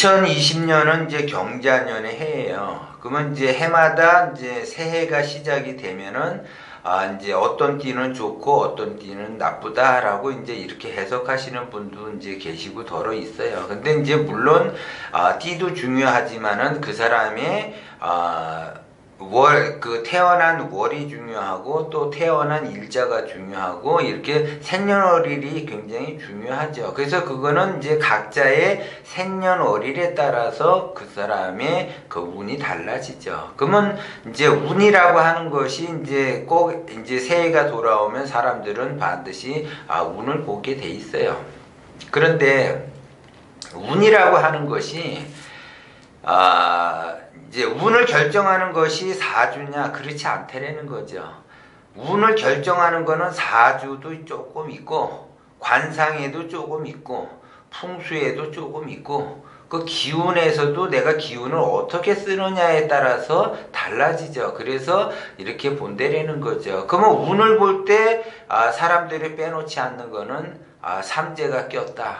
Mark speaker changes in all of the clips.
Speaker 1: 2020년은 이제 경자년의 해예요. 그러면 이제 해마다 이제 새해가 시작이 되면은 이제 어떤 띠는 좋고 어떤 띠는 나쁘다라고 이제 이렇게 해석하시는 분도 이제 계시고 더러 있어요. 근데 이제 물론 띠도 중요하지만은 그 사람의 태어난 월이 중요하고 또 태어난 일자가 중요하고 이렇게 생년월일이 굉장히 중요하죠. 그래서 그거는 이제 각자의 생년월일에 따라서 그 사람의 그 운이 달라지죠. 그러면 이제 운이라고 하는 것이 이제 꼭 이제 새해가 돌아오면 사람들은 반드시 운을 보게 돼 있어요. 그런데 운이라고 하는 것이 이제 운을 결정하는 것이 사주냐 그렇지 않다라는 거죠. 운을 결정하는 거는 사주도 조금 있고 관상에도 조금 있고 풍수에도 조금 있고 그 기운에서도 내가 기운을 어떻게 쓰느냐에 따라서 달라지죠. 그래서 이렇게 본다라는 거죠. 그러면 운을 볼 때 사람들이 빼놓지 않는 거는 삼재가 꼈다,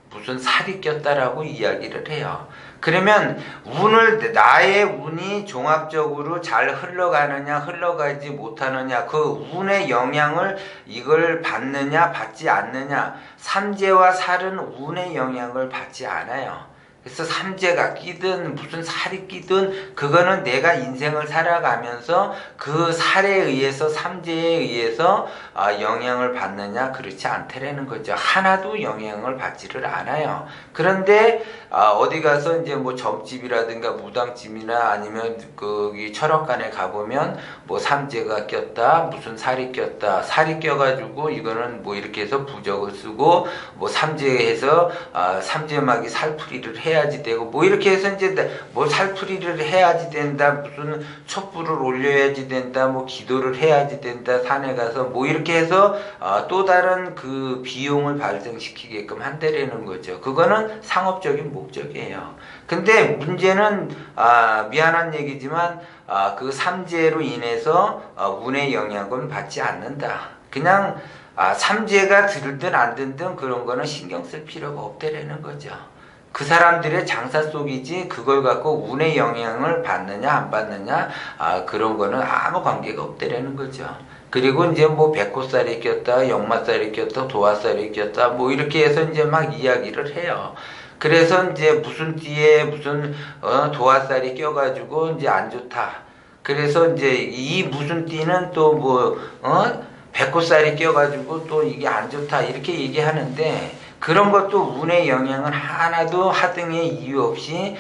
Speaker 1: 무슨 살이 꼈다라고 이야기를 해요. 그러면 나의 운이 종합적으로 잘 흘러가느냐 흘러가지 못하느냐 그 운의 영향을 이걸 받느냐 받지 않느냐, 삼재와 살은 운의 영향을 받지 않아요. 그래서 삼재가 끼든 무슨 살이 끼든 그거는 내가 인생을 살아가면서 그 살에 의해서 삼재에 의해서 영향을 받느냐 그렇지 않다라는 거죠. 하나도 영향을 받지를 않아요. 그런데 어디 가서 이제 뭐 점집이라든가 무당집이나 아니면 거기 철학관에 가보면 뭐 삼재가 꼈다, 무슨 살이 꼈다, 살이 껴가지고 이거는 뭐 이렇게 해서 부적을 쓰고 뭐 삼재해서 삼재막이 살풀이를 해야지 되고 뭐 이렇게 해서 이제 뭐 살풀이를 해야지 된다, 무슨 촛불을 올려야지 된다, 뭐 기도를 해야지 된다, 산에 가서 뭐 이렇게 해서 또 다른 그 비용을 발생시키게끔 한다라는 거죠. 그거는 상업적인 목적이에요. 근데 문제는 미안한 얘기지만 그 삼재로 인해서 운의 영향은 받지 않는다. 그냥 삼재가 들든 안 들든 그런 거는 신경 쓸 필요가 없다라는 거죠. 그 사람들의 장사 속이지 그걸 갖고 운의 영향을 받느냐 안 받느냐 그런 거는 아무 관계가 없다라는 거죠. 그리고 이제 뭐 백호살이 꼈다, 역마살이 꼈다, 도화살이 꼈다 뭐 이렇게 해서 이제 막 이야기를 해요. 그래서 이제 무슨 띠에 무슨 도화살이 껴가지고 이제 안 좋다. 그래서 이제 이 무슨 띠는 또 뭐 백호살이 껴가지고 또 이게 안 좋다 이렇게 얘기하는데 그런 것도 운의 영향을 하나도 하등의 이유 없이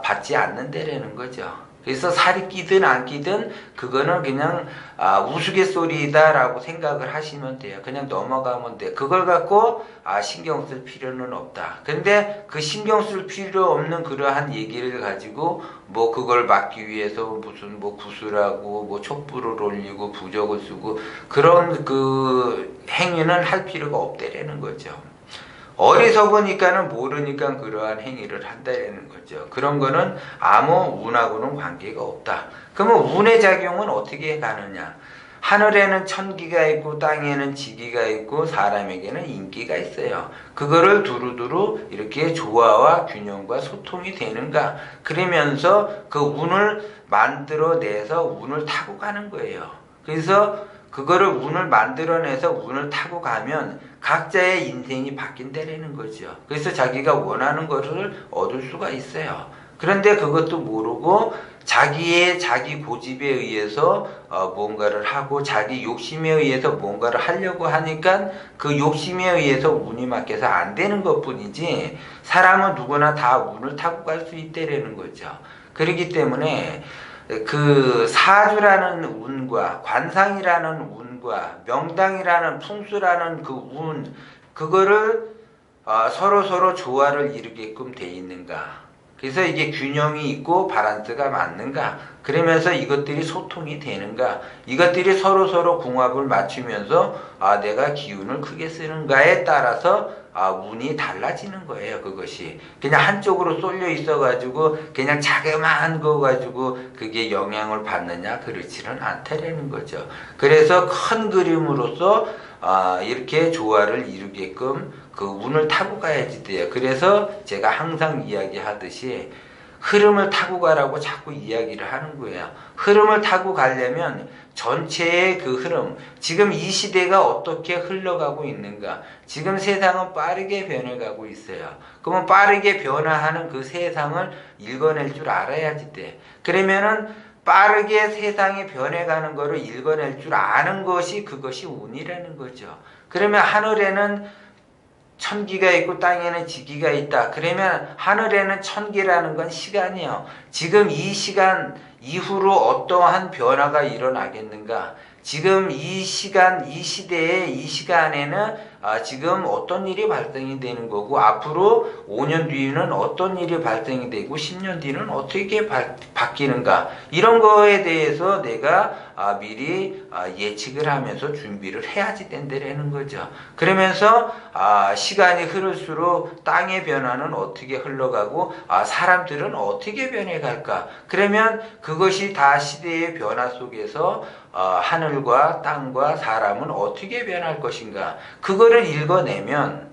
Speaker 1: 받지 않는다라는 거죠. 그래서 살이 끼든 안 끼든 그거는 그냥 우스갯소리다라고 생각을 하시면 돼요. 그냥 넘어가면 돼. 그걸 갖고 신경 쓸 필요는 없다. 근데 그 신경 쓸 필요 없는 그러한 얘기를 가지고 뭐 그걸 막기 위해서 무슨 뭐 구슬하고 뭐 촛불을 올리고 부적을 쓰고 그런 그 행위는 할 필요가 없다라는 거죠. 어리석으니까는 모르니까 그러한 행위를 한다는 거죠. 그런 거는 아무 운하고는 관계가 없다. 그러면 운의 작용은 어떻게 가느냐? 하늘에는 천기가 있고 땅에는 지기가 있고 사람에게는 인기가 있어요. 그거를 두루두루 이렇게 조화와 균형과 소통이 되는가? 그러면서 그 운을 만들어내서 운을 타고 가는 거예요. 그래서 그거를 운을 만들어내서 운을 타고 가면 각자의 인생이 바뀐다라는 거죠. 그래서 자기가 원하는 것을 얻을 수가 있어요. 그런데 그것도 모르고 자기 고집에 의해서 뭔가를 하고 자기 욕심에 의해서 뭔가를 하려고 하니까 그 욕심에 의해서 운이 막혀서 안 되는 것뿐이지 사람은 누구나 다 운을 타고 갈 수 있다라는 거죠. 그렇기 때문에 그 사주라는 운과 관상이라는 운과 명당이라는 풍수라는 그 운, 그거를 서로 조화를 이루게끔 돼 있는가? 그래서 이게 균형이 있고 바란스가 맞는가? 그러면서 이것들이 소통이 되는가? 이것들이 서로 궁합을 맞추면서 내가 기운을 크게 쓰는가에 따라서 운이 달라지는 거예요. 그것이 그냥 한쪽으로 쏠려 있어가지고 그냥 자그마한 거 가지고 그게 영향을 받느냐, 그렇지는 않다라는 거죠. 그래서 큰 그림으로서 이렇게 조화를 이루게끔 그 운을 타고 가야지 돼요. 그래서 제가 항상 이야기하듯이 흐름을 타고 가라고 자꾸 이야기를 하는 거예요. 흐름을 타고 가려면 전체의 그 흐름, 지금 이 시대가 어떻게 흘러가고 있는가, 지금 세상은 빠르게 변해가고 있어요. 그러면 빠르게 변화하는 그 세상을 읽어낼 줄 알아야지 돼. 그러면은 빠르게 세상이 변해가는 거를 읽어낼 줄 아는 것이, 그것이 운이라는 거죠. 그러면 하늘에는 천기가 있고 땅에는 지기가 있다. 그러면 하늘에는 천기라는 건 시간이요. 지금 이 시간 이후로 어떠한 변화가 일어나겠는가? 지금 이 시간, 이 시대에 이 시간에는 지금 어떤 일이 발생이 되는 거고, 앞으로 5년 뒤에는 어떤 일이 발생이 되고 10년 뒤는 어떻게 바뀌는가, 이런 거에 대해서 내가 미리 예측을 하면서 준비를 해야지 된다는 거죠. 그러면서 시간이 흐를수록 땅의 변화는 어떻게 흘러가고 사람들은 어떻게 변해갈까, 그러면 그것이 다 시대의 변화 속에서 하늘과 땅과 사람은 어떻게 변할 것인가, 그거를 읽어내면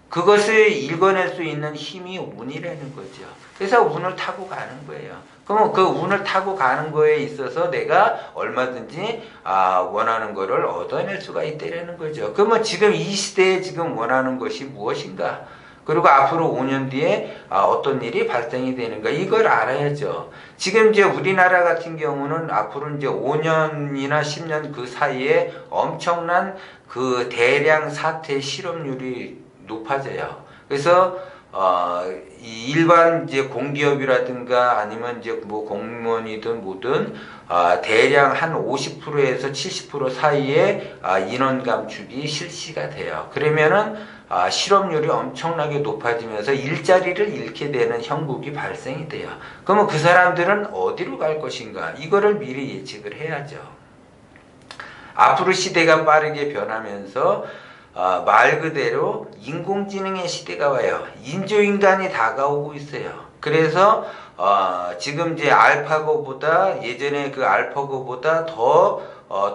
Speaker 1: 그것을 읽어낼 수 있는 힘이 운이라는 거죠. 그래서 운을 타고 가는 거예요. 그러면 그 운을 타고 가는 거에 있어서 내가 얼마든지 원하는 거를 얻어낼 수가 있다는 거죠. 그러면 지금 이 시대에 지금 원하는 것이 무엇인가? 그리고 앞으로 5년 뒤에 어떤 일이 발생이 되는가, 이걸 알아야죠. 지금 이제 우리나라 같은 경우는 앞으로 이제 5년이나 10년 그 사이에 엄청난 그 대량 사태 실업률이 높아져요. 그래서 일반 이제 공기업이라든가 아니면 이제 뭐 공무원이든 뭐든 대량 한 50%에서 70% 사이에 인원 감축이 실시가 돼요. 그러면은 실업률이 엄청나게 높아지면서 일자리를 잃게 되는 형국이 발생이 돼요. 그러면 그 사람들은 어디로 갈 것인가? 이거를 미리 예측을 해야죠. 앞으로 시대가 빠르게 변하면서 말 그대로 인공지능의 시대가 와요. 인조인간이 다가오고 있어요. 그래서 지금 이제 알파고보다, 예전에 그 알파고보다 더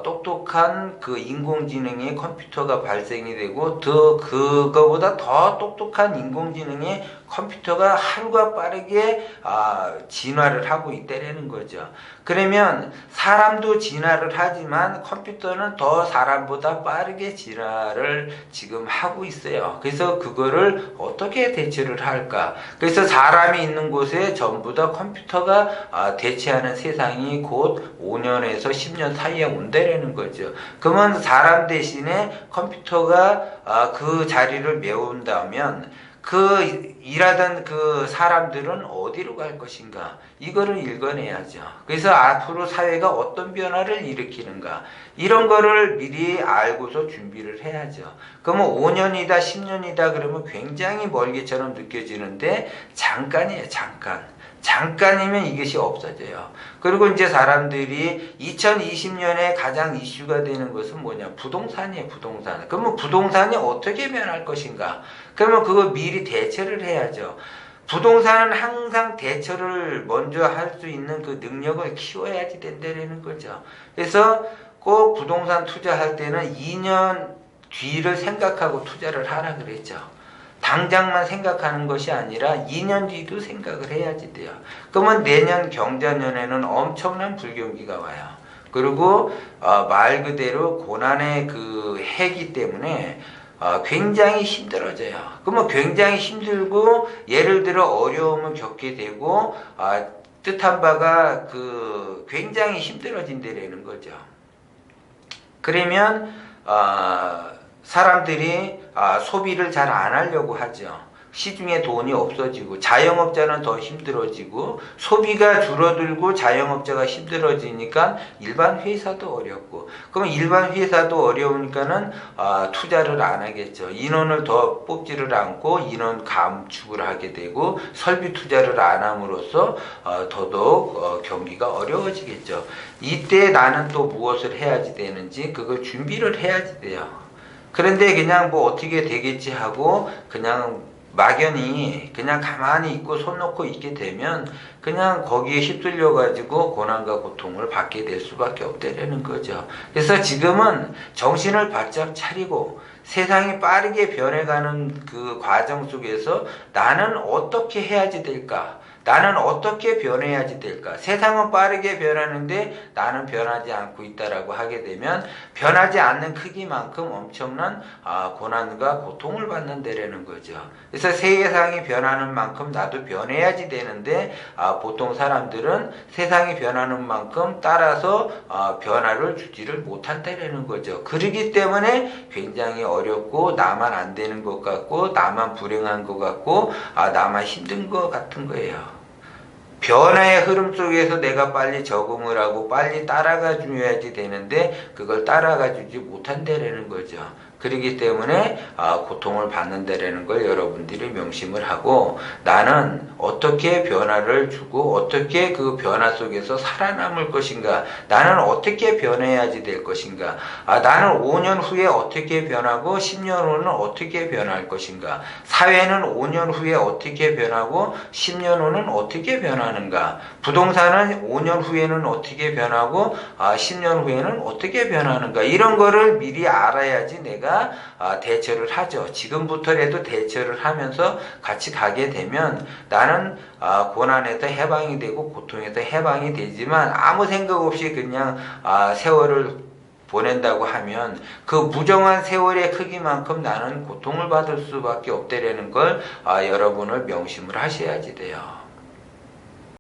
Speaker 1: 똑똑한 그 인공지능의 컴퓨터가 발생이 되고, 그거보다 더 똑똑한 인공지능의 컴퓨터가 하루가 빠르게 진화를 하고 있다는 거죠. 그러면 사람도 진화를 하지만 컴퓨터는 더 사람보다 빠르게 진화를 지금 하고 있어요. 그래서 그거를 어떻게 대처를 할까? 그래서 사람이 있는 곳에 전부 다 컴퓨터가 대체하는 세상이 곧 5년에서 10년 사이에 온다라는 거죠. 그러면 사람 대신에 컴퓨터가 그 자리를 메운다면 그 일하던 그 사람들은 어디로 갈 것인가, 이거를 읽어내야죠. 그래서 앞으로 사회가 어떤 변화를 일으키는가, 이런 거를 미리 알고서 준비를 해야죠. 그러면 5년이다 10년이다 그러면 굉장히 멀게처럼 느껴지는데 잠깐이에요. 잠깐이면 이것이 없어져요. 그리고 이제 사람들이 2020년에 가장 이슈가 되는 것은 뭐냐? 부동산이에요, 부동산. 그러면 부동산이 어떻게 변할 것인가? 그러면 그거 미리 대처를 해야죠. 부동산은 항상 대처를 먼저 할 수 있는 그 능력을 키워야지 된다는 거죠. 그래서 꼭 부동산 투자할 때는 2년 뒤를 생각하고 투자를 하라 그랬죠. 당장만 생각하는 것이 아니라 2년 뒤도 생각을 해야지 돼요. 그러면 내년 경자년에는 엄청난 불경기가 와요. 그리고 말 그대로 고난의 그 해기 때문에 굉장히 힘들어져요. 그러면 굉장히 힘들고, 예를 들어 어려움을 겪게 되고 뜻한 바가 그 굉장히 힘들어진다라는 거죠. 그러면 사람들이 소비를 잘 안 하려고 하죠. 시중에 돈이 없어지고 자영업자는 더 힘들어지고, 소비가 줄어들고 자영업자가 힘들어지니까 일반 회사도 어렵고, 그러면 일반 회사도 어려우니까는 투자를 안 하겠죠. 인원을 더 뽑지를 않고 인원 감축을 하게 되고, 설비 투자를 안 함으로써 더더욱 경기가 어려워지겠죠. 이때 나는 또 무엇을 해야지 되는지, 그걸 준비를 해야지 돼요. 그런데 그냥 뭐 어떻게 되겠지 하고 그냥 막연히 그냥 가만히 있고 손 놓고 있게 되면 그냥 거기에 휩쓸려 가지고 고난과 고통을 받게 될 수밖에 없다라는 거죠. 그래서 지금은 정신을 바짝 차리고 세상이 빠르게 변해가는 그 과정 속에서 나는 어떻게 해야지 될까? 나는 어떻게 변해야지 될까? 세상은 빠르게 변하는데 나는 변하지 않고 있다라고 하게 되면 변하지 않는 크기만큼 엄청난 고난과 고통을 받는다라는 거죠. 그래서 세상이 변하는 만큼 나도 변해야지 되는데 보통 사람들은 세상이 변하는 만큼 따라서 변화를 주지를 못한다라는 거죠. 그러기 때문에 굉장히 어렵고 나만 안 되는 것 같고 나만 불행한 것 같고 나만 힘든 것 같은 거예요. 변화의 흐름 속에서 내가 빨리 적응을 하고 빨리 따라가 줘야지 되는데 그걸 따라가 주지 못한다라는 거죠. 그렇기 때문에 고통을 받는다라는 걸 여러분들이 명심을 하고 나는 어떻게 변화를 주고 어떻게 그 변화 속에서 살아남을 것인가, 나는 어떻게 변해야지 될 것인가, 나는 5년 후에 어떻게 변하고 10년 후는 어떻게 변할 것인가, 사회는 5년 후에 어떻게 변하고 10년 후는 어떻게 변하는가, 부동산은 5년 후에는 어떻게 변하고 10년 후에는 어떻게 변하는가, 이런 거를 미리 알아야지 내가 대처를 하죠. 지금부터라도 대처를 하면서 같이 가게 되면 나는 고난에서 해방이 되고 고통에서 해방이 되지만 아무 생각 없이 그냥 세월을 보낸다고 하면 그 무정한 세월의 크기만큼 나는 고통을 받을 수밖에 없다라는 걸 여러분을 명심을 하셔야지 돼요.